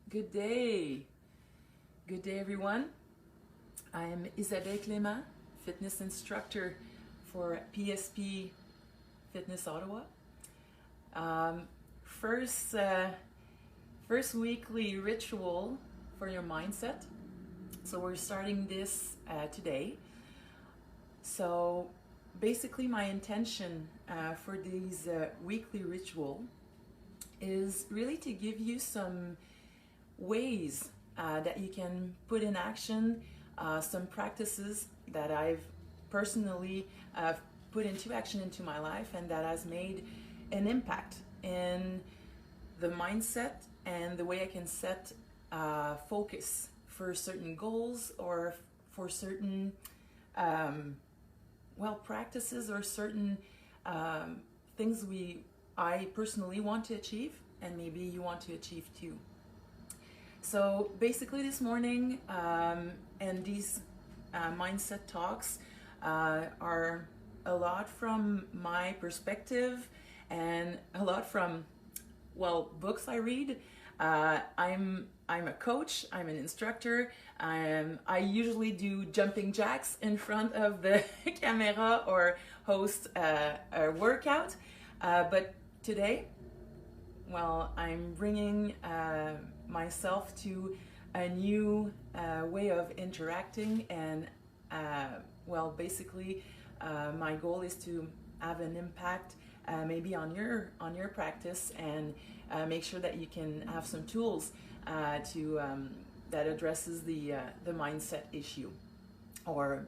Good day. Good day, everyone. I am Isabelle, fitness instructor for PSP Fitness Ottawa. First, first weekly ritual for your mindset. So we're starting this today. So basically my intention for these weekly ritual is really to give you some ways that you can put in action, some practices that I've personally put into action into my life and that has made an impact in the mindset and the way I can set focus for certain goals or for certain practices or certain things I personally want to achieve and maybe you want to achieve too. So basically this morning and these mindset talks are a lot from my perspective and a lot from, well, books I read. I'm a coach, I'm an instructor. I usually do jumping jacks in front of the camera or host a workout. But today, well, I'm bringing myself to a new way of interacting and basically my goal is to have an impact maybe on your practice and make sure that you can have some tools that addresses the mindset issue or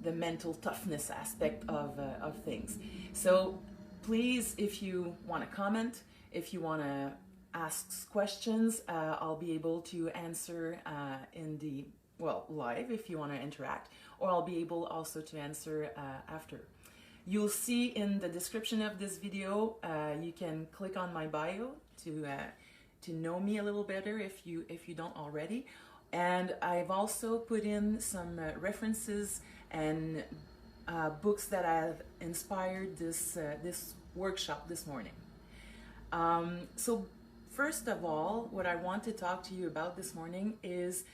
the mental toughness aspect of things. So please, if you want to comment, if you want to ask questions, I'll be able to answer live if you want to interact, or I'll be able also to answer after. You'll see in the description of this video, you can click on my bio to know me a little better if you don't already. And I've also put in some references and books that have inspired this workshop this morning. So first of all, what I want to talk to you about this morning is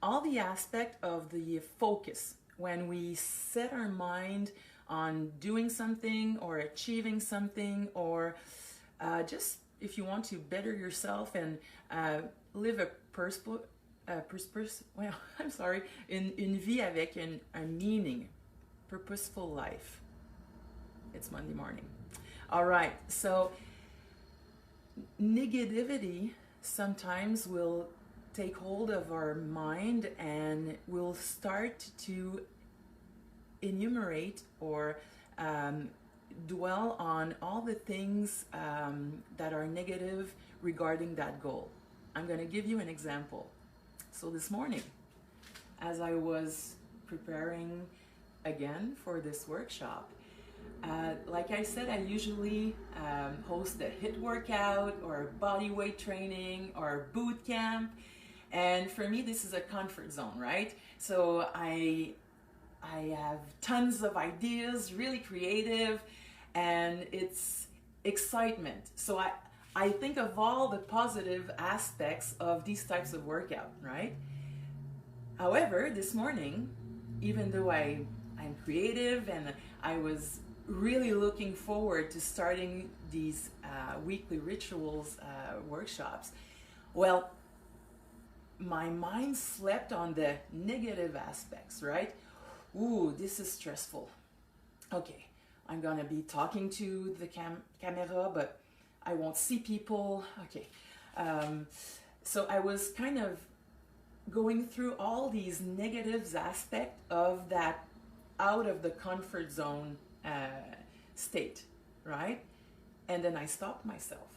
all the aspect of the focus when we set our mind on doing something or achieving something, or just if you want to better yourself and live une vie avec un meaning, purposeful life. It's Monday morning. All right, so negativity sometimes will take hold of our mind and we'll start to enumerate or dwell on all the things that are negative regarding that goal. I'm going to give you an example. So this morning, as I was preparing again for this workshop, like I said, I usually host a HIIT workout or body weight training or boot camp. And for me, this is a comfort zone, right? So I have tons of ideas, really creative, and it's excitement. So I think of all the positive aspects of these types of workout, right? However, this morning, even though I'm creative and I was really looking forward to starting these weekly rituals workshops, well, my mind slept on the negative aspects, right? Ooh, this is stressful. Okay, I'm gonna be talking to the camera, but I won't see people. Okay, so I was kind of going through all these negatives aspect of that out of the comfort zone state, right? And then I stopped myself.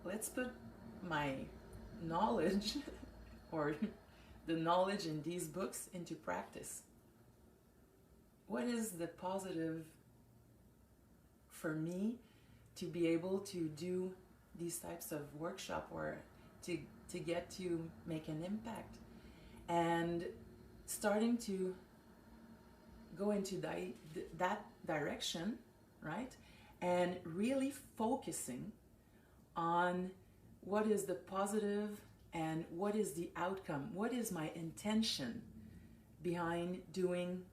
Let's put my knowledge or the knowledge in these books into practice. What is the positive for me to be able to do these types of workshop or to get to make an impact? And starting to go into that direction, right? And really focusing on what is the positive and what is the outcome? What is my intention behind doing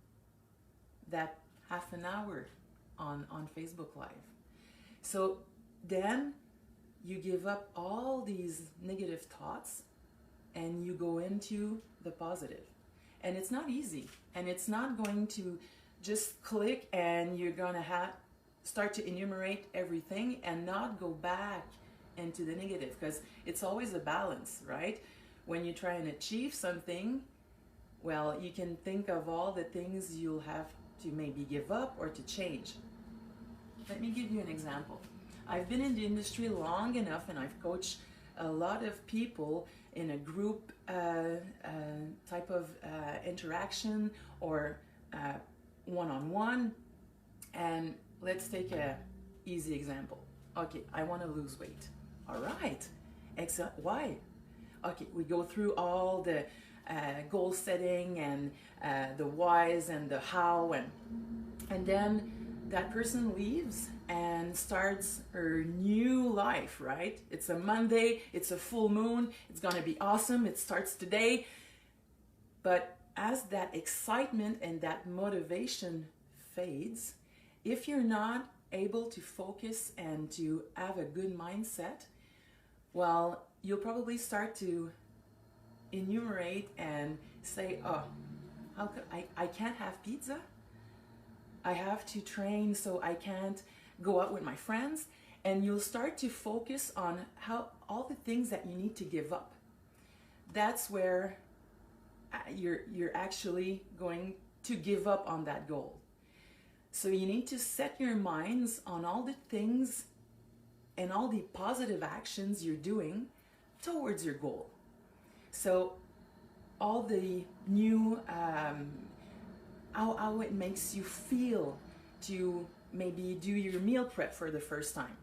that half an hour on Facebook Live? So then you give up all these negative thoughts and you go into the positive. And it's not easy, and it's not going to just click and you're gonna start to enumerate everything and not go back into the negative, because it's always a balance, right? When you try and achieve something, well, you can think of all the things you'll have to maybe give up or to change. Let me give you an example. I've been in the industry long enough, and I've coached a lot of people in a group type of interaction or one-on-one. And let's take an easy example. Okay, I want to lose weight. All right, excellent. Why? Okay, we go through all the goal setting and the whys and the how, and then that person leaves and starts her new life, right? It's a Monday, it's a full moon, it's gonna be awesome, it starts today. But as that excitement and that motivation fades, if you're not able to focus and to have a good mindset, well, you'll probably start to enumerate and say, oh, how could I can't have pizza? I have to train, so I can't go out with my friends. And you'll start to focus on all the things that you need to give up. That's where you're actually going to give up on that goal. So you need to set your minds on all the things and all the positive actions you're doing towards your goal. So all the new how it makes you feel to maybe do your meal prep for the first time,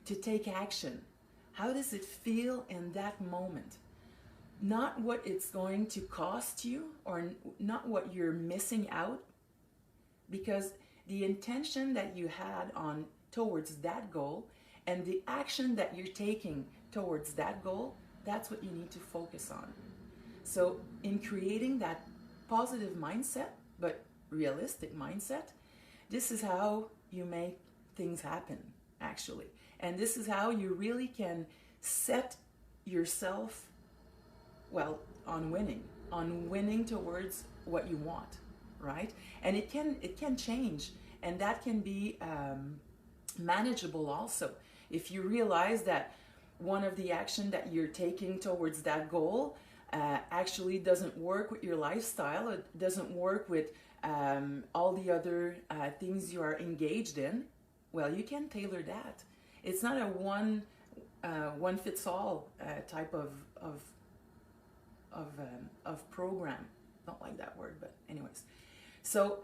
to take action. How does it feel in that moment? Not what it's going to cost you, or not what you're missing out, because the intention that you had on towards that goal and the action that you're taking towards that goal, that's what you need to focus on. So in creating that positive mindset, but realistic mindset, this is how you make things happen, actually. And this is how you really can set yourself, well, on winning towards what you want, right? And it can change, and that can be manageable also. If you realize that one of the action that you're taking towards that goal actually doesn't work with your lifestyle, it doesn't work with all the other things you are engaged in, well, you can tailor that. It's not a one fits all type of program. Don't like that word, but anyways. So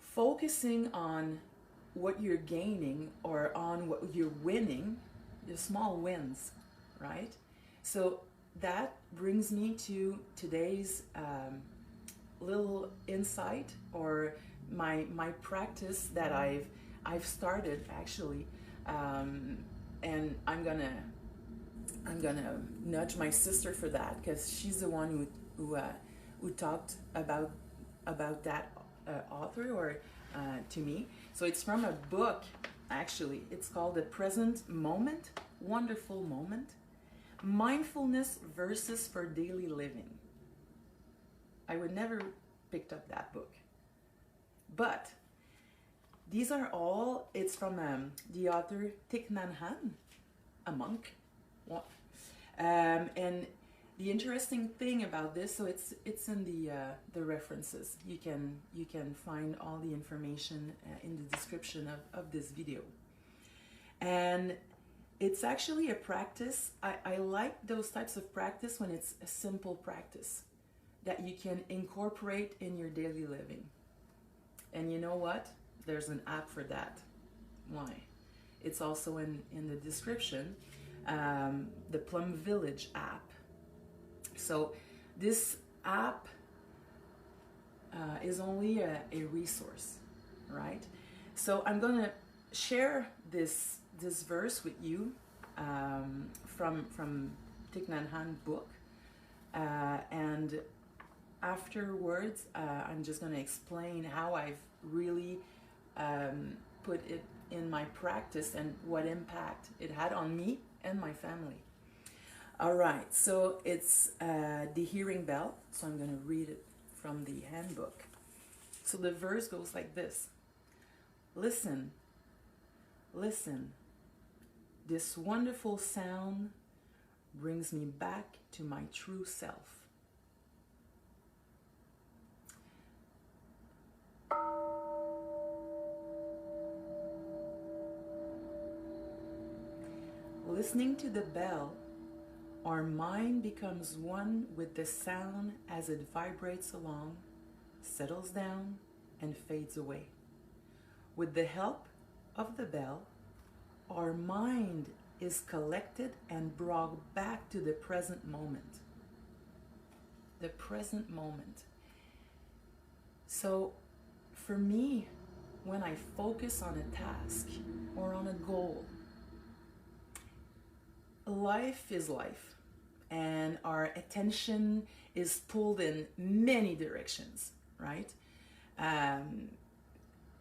focusing on what you're gaining or on what you're winning, the small wins, right? So that brings me to today's little insight, or my practice that I've started actually, and I'm gonna nudge my sister for that, because she's the one who talked about that author or to me. So it's from a book, actually. It's called The Present Moment, Wonderful Moment, Mindfulness Versus for Daily Living. I would never picked up that book. But these are all, it's from the author Thich Nhat Hanh, a monk. And the interesting thing about this, so it's in the references. You can find all the information in the description of this video. And it's actually a practice. I like those types of practice when it's a simple practice that you can incorporate in your daily living. And you know what? There's an app for that. Why? It's also in the description, the Plum Village app. So this app is only a resource, right? So I'm gonna share this verse with you from Thich Nhat Hanh book, and afterwards I'm just going to explain how I've really put it in my practice and what impact it had on me and my family. All right, so it's the hearing bell, so I'm going to read it from the handbook. So the verse goes like this: listen, listen, this wonderful sound brings me back to my true self. Listening to the bell, our mind becomes one with the sound as it vibrates along, settles down, and fades away. With the help of the bell, our mind is collected and brought back to the present moment. The present moment. So, for me, when I focus on a task or on a goal, life is life, and our attention is pulled in many directions, right?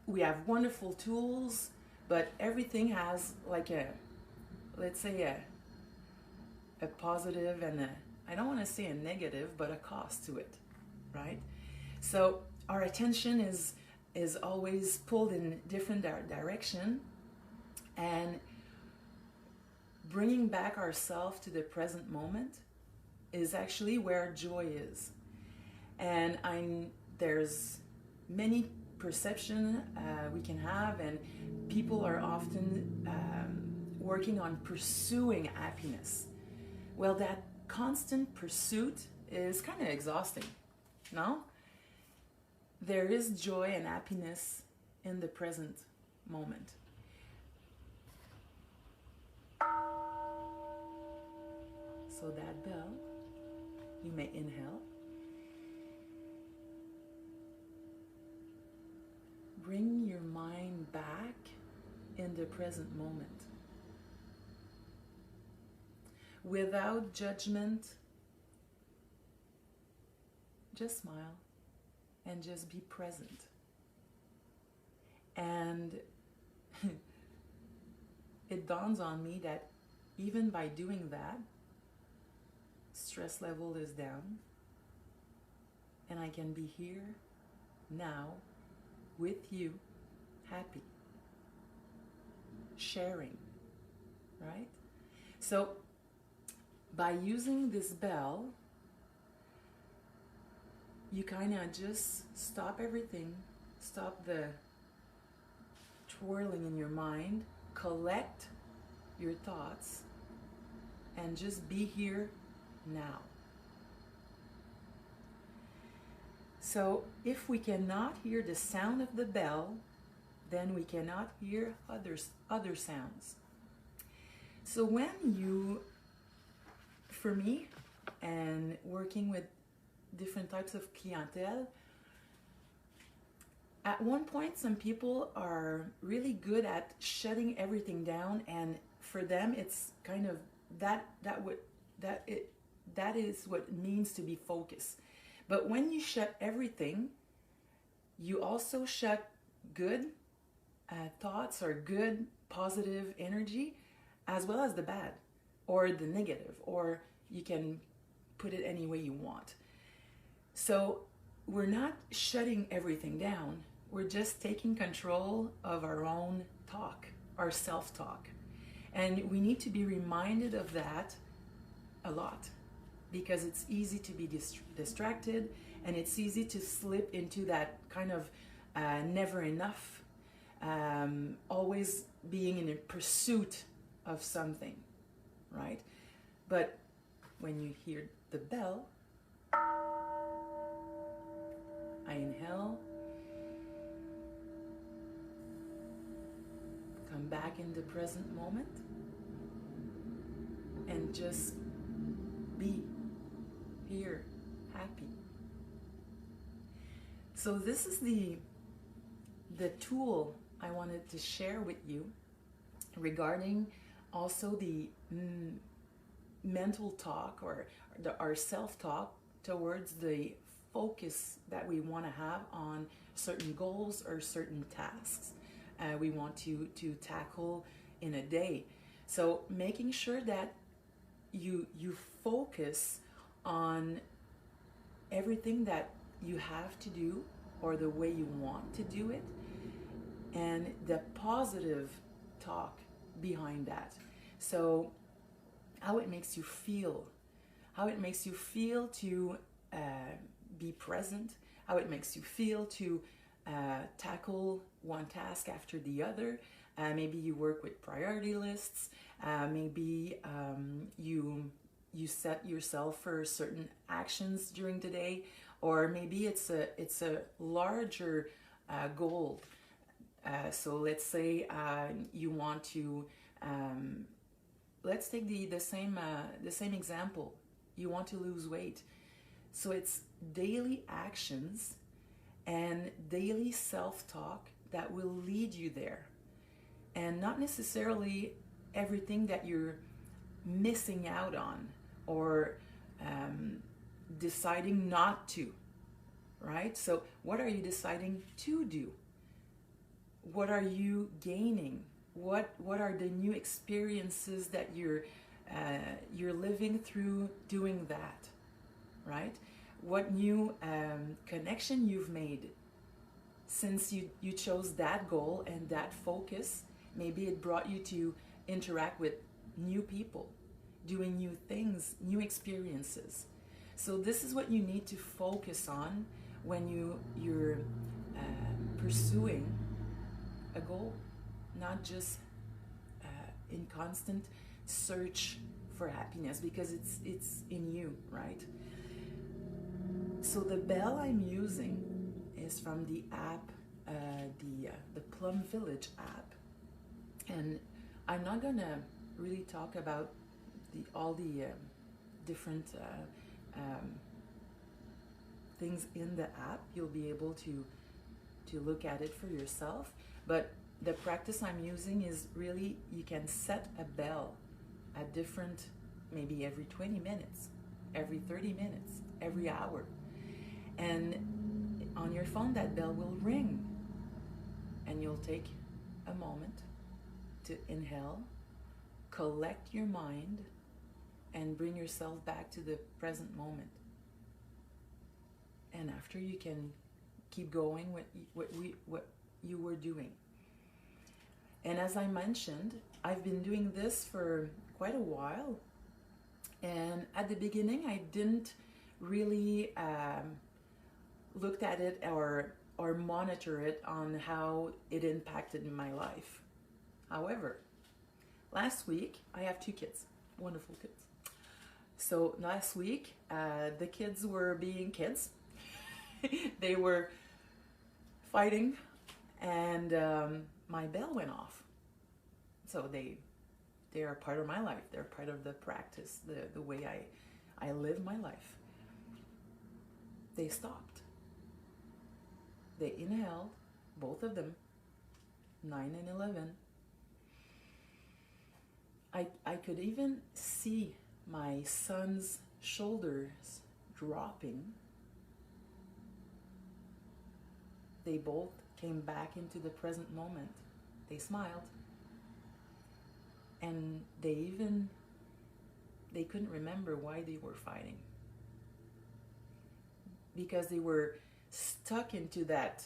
We have wonderful tools, but everything has like let's say a positive and I don't want to say a negative, but a cost to it, right? So our attention is always pulled in different direction, and bringing back ourselves to the present moment is actually where joy is. And there's many perception we can have, and people are often working on pursuing happiness. Well, that constant pursuit is kind of exhausting, no? There is joy and happiness in the present moment. So that bell, you may inhale. Bring your mind back in the present moment. Without judgment, just smile and just be present. And it dawns on me that even by doing that, stress level is down, and I can be here now with you, happy, sharing, right? So by using this bell, you kind of just stop everything, stop the twirling in your mind, collect your thoughts, and just be here now. So if we cannot hear the sound of the bell, then we cannot hear other sounds. So when you, for me, and working with different types of clientele, at one point some people are really good at shutting everything down, and for them it's kind of that is what it means to be focused. But when you shut everything, you also shut good thoughts or good positive energy, as well as the bad or the negative, or you can put it any way you want. So we're not shutting everything down, we're just taking control of our own talk, our self-talk. And we need to be reminded of that a lot, because it's easy to be distracted, and it's easy to slip into that kind of never enough, always being in a pursuit of something, right? But when you hear the bell, I inhale, come back in the present moment, and just be here, happy. So this is the tool I wanted to share with you regarding also the mental talk or our self-talk towards the focus that we want to have on certain goals or certain tasks we want to tackle in a day. So making sure that you focus on everything that you have to do or the way you want to do it, and the positive talk behind that. So how it makes you feel, to be present, how it makes you feel to tackle one task after the other. Maybe you work with priority lists. Maybe you set yourself for certain actions during the day, or maybe it's a larger goal. So let's say you want to. Let's take the same example. You want to lose weight. So it's daily actions and daily self-talk that will lead you there, and not necessarily everything that you're missing out on or deciding not to, right? So what are you deciding to do? What are you gaining? What are the new experiences that you're living through doing that, right? What new connection you've made since you chose that goal and that focus. Maybe it brought you to interact with new people, doing new things, new experiences. So this is what you need to focus on when you're pursuing a goal, not just in constant search for happiness, because it's in you, right? So the bell I'm using is from the app, the Plum Village app, and I'm not gonna really talk about all the different things in the app. You'll be able to look at it for yourself, but the practice I'm using is really, you can set a bell at different, maybe every 20 minutes, every 30 minutes, every hour. And on your phone, that bell will ring. And you'll take a moment to inhale, collect your mind, and bring yourself back to the present moment. And after, you can keep going with what you were doing. And as I mentioned, I've been doing this for quite a while. And at the beginning, I didn't really looked at it or monitor it on how it impacted my life. However, last week, I have 2 kids, wonderful kids. So last week, the kids were being kids. They were fighting, and my bell went off. So they are part of my life. They're part of the practice, the way I live my life. They stopped. They inhaled, both of them, 9 and 11. I could even see my son's shoulders dropping. They both came back into the present moment. They smiled. And they couldn't remember why they were fighting. Because they were stuck into that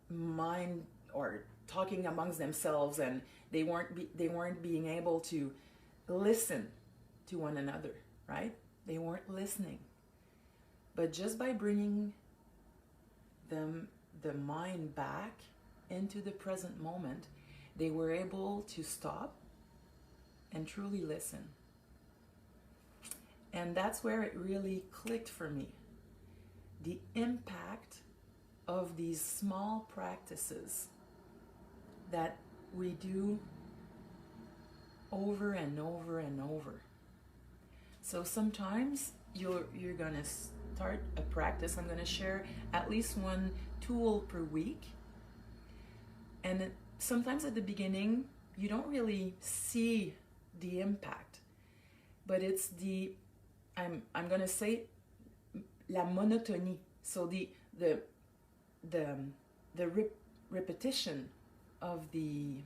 mind, or talking amongst themselves, and they weren't being able to listen to one another, right? They weren't listening. But just by bringing the mind back into the present moment, they were able to stop and truly listen. And that's where it really clicked for me. The impact of these small practices that we do over and over and over. So sometimes you're going to start a practice. I'm going to share at least one tool per week. And sometimes at the beginning, you don't really see the impact, but it's the, I'm gonna say, la monotonie. So the repetition of the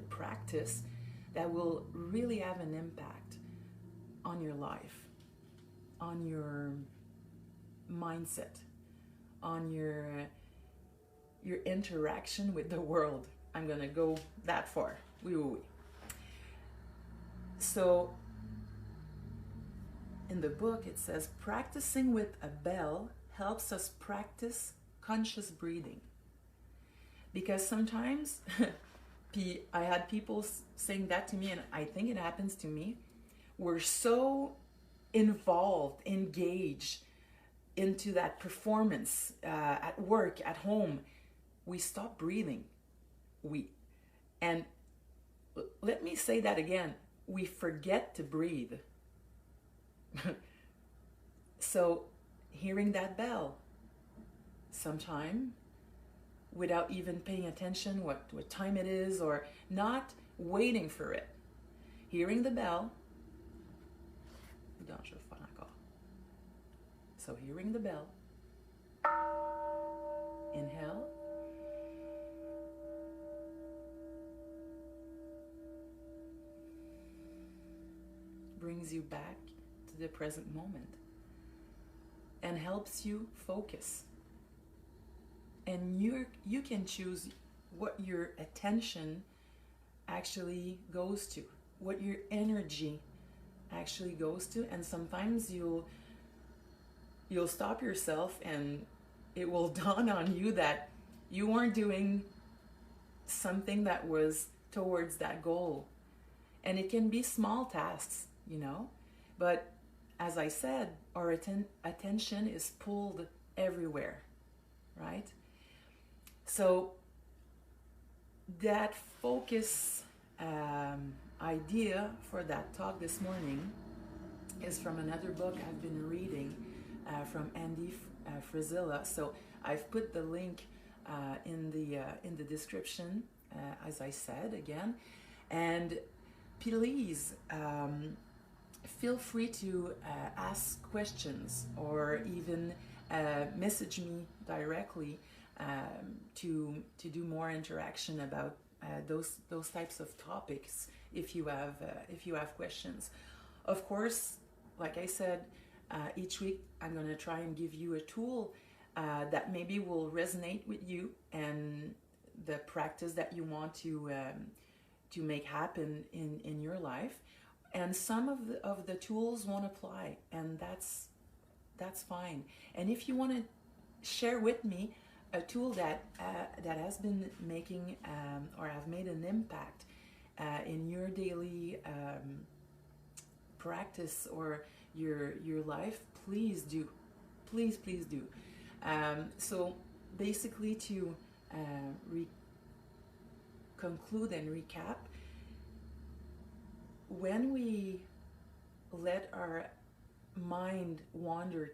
practice that will really have an impact on your life, on your mindset, on your interaction with the world. I'm gonna go that far. Oui, oui, oui. So in the book it says, practicing with a bell helps us practice conscious breathing. Because sometimes, I had people saying that to me, and I think it happens to me, we're so involved, engaged into that performance at work, at home, we stop breathing. And let me say that again, we forget to breathe. So hearing that bell sometime, without even paying attention what time it is, or not waiting for it, hearing the bell. So hearing the bell, inhale, brings you back to the present moment and helps you focus. And you can choose what your attention actually goes to, what your energy actually goes to. And sometimes you'll stop yourself and it will dawn on you that you weren't doing something that was towards that goal. And it can be small tasks, but as I said, our attention is pulled everywhere, right? So that focus idea for that talk this morning is from another book I've been reading from Andy Frisella. So I've put the link in the description, as I said again, and please feel free to ask questions or even message me directly to do more interaction about those types of topics if you have questions. Of course, like I said, each week I'm going to try and give you a tool that maybe will resonate with you and the practice that you want to make happen in your life. And some of the tools won't apply, and that's fine. And if you want to share with me a tool that has been making or have made an impact in your daily practice or your life, please do. Please do. So basically, to conclude and recap, when we let our mind wander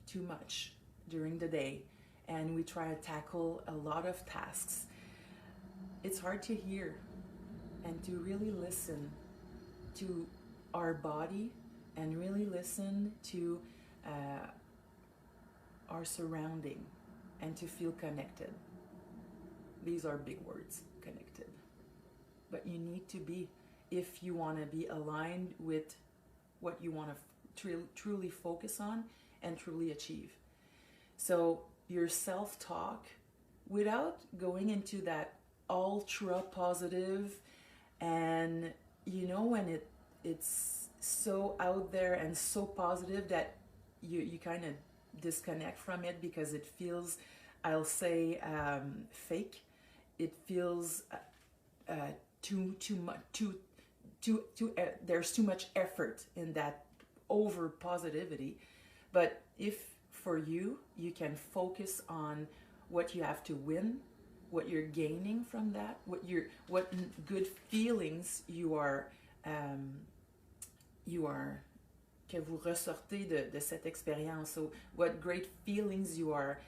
too much during the day and we try to tackle a lot of tasks, it's hard to hear and to really listen to our body and really listen to our surrounding and to feel connected. These are big words, connected. But you need to be, if you want to be aligned with what you want to truly focus on and truly achieve. So your self-talk, without going into that ultra positive, and when it's so out there and so positive that you kind of disconnect from it because it feels, I'll say, fake. It feels too much, there's too much effort in that over positivity. But if for you can focus on what you have to win, what you're gaining from that, what good feelings you are que vous ressortez de cette expérience. So what great feelings you are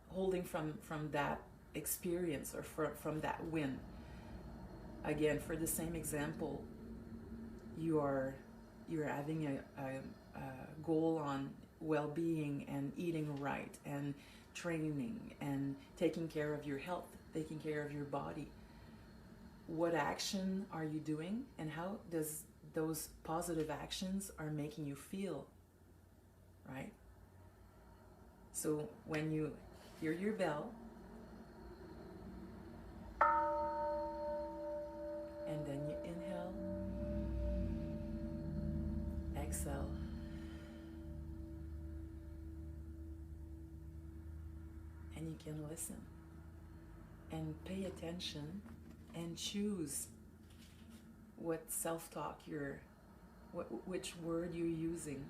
holding from that experience or from that win. again, for the same example, you're having a goal on well-being and eating right and training and taking care of your health, taking care of your body. What action are you doing, and how does those positive actions are making you feel, right? So when you hear your bell, and then you inhale, exhale, and you can listen and pay attention and choose what self-talk which word you're using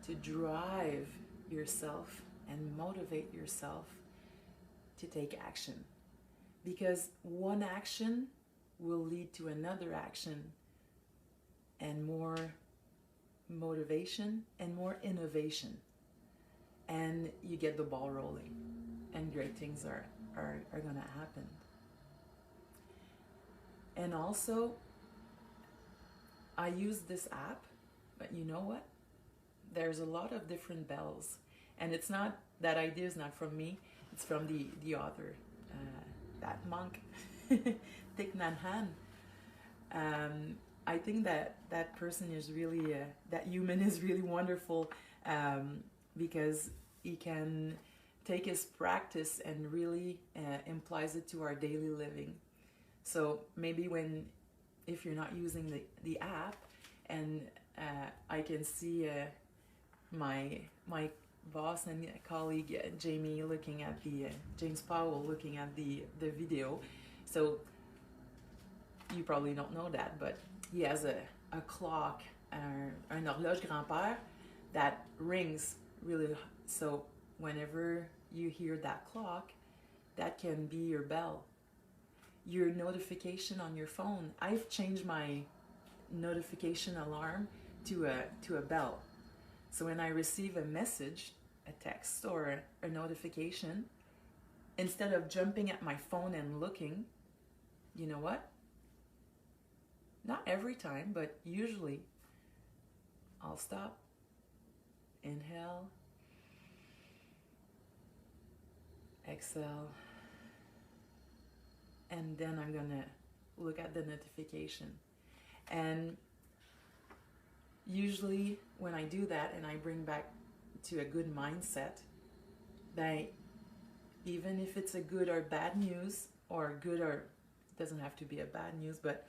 to drive yourself and motivate yourself to take action. Because one action will lead to another action, and more motivation and more innovation, and you get the ball rolling, and great things are going to happen. And also, I use this app, but you know what? There's a lot of different bells, and it's not, that idea is not from me, it's from the author, that monk, Thich Nhat Hanh. I think that person is really, that human is really wonderful, because he can take his practice and really implies it to our daily living. So maybe if you're not using the app, and I can see my boss and colleague Jamie looking at James Powell looking at the video. So you probably don't know that, but he has a clock, un horloge grand-père that rings really. So whenever you hear that clock, that can be your bell. Your notification on your phone. I've changed my notification alarm to a bell. So when I receive a message, a text or a notification, instead of jumping at my phone and looking, you know what? Not every time, but usually I'll stop, inhale, exhale, and then I'm gonna look at the notification. And usually when I do that and I bring back to a good mindset, that even if it's a good or bad news, or good or, it doesn't have to be a bad news, but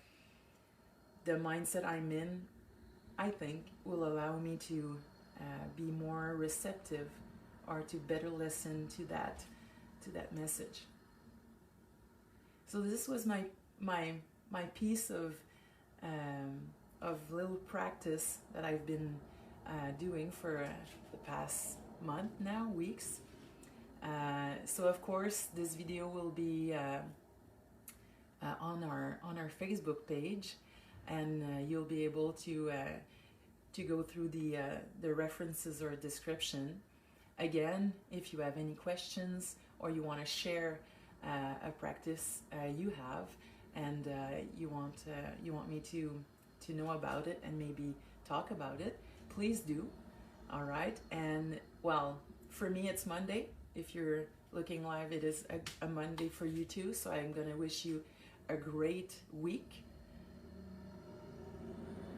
the mindset I'm in, I think, will allow me to be more receptive, or to better listen to that message. So this was my piece of little practice that I've been doing for the past month now, weeks. So of course this video will be on our Facebook page, and you'll be able to go through the references or description. Again, if you have any questions, or you want to share a practice you have, and you want me to know about it and maybe talk about it, please do. All right. And well, for me it's Monday. If you're looking live, it is a Monday for you too. So I'm gonna wish you a great week.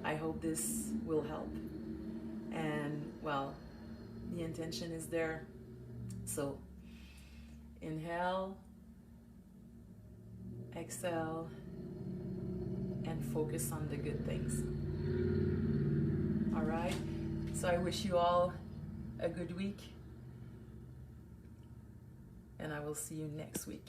I hope this will help. And well, the intention is there. So inhale, exhale, and focus on the good things. All right. So I wish you all a good week, and I will see you next week.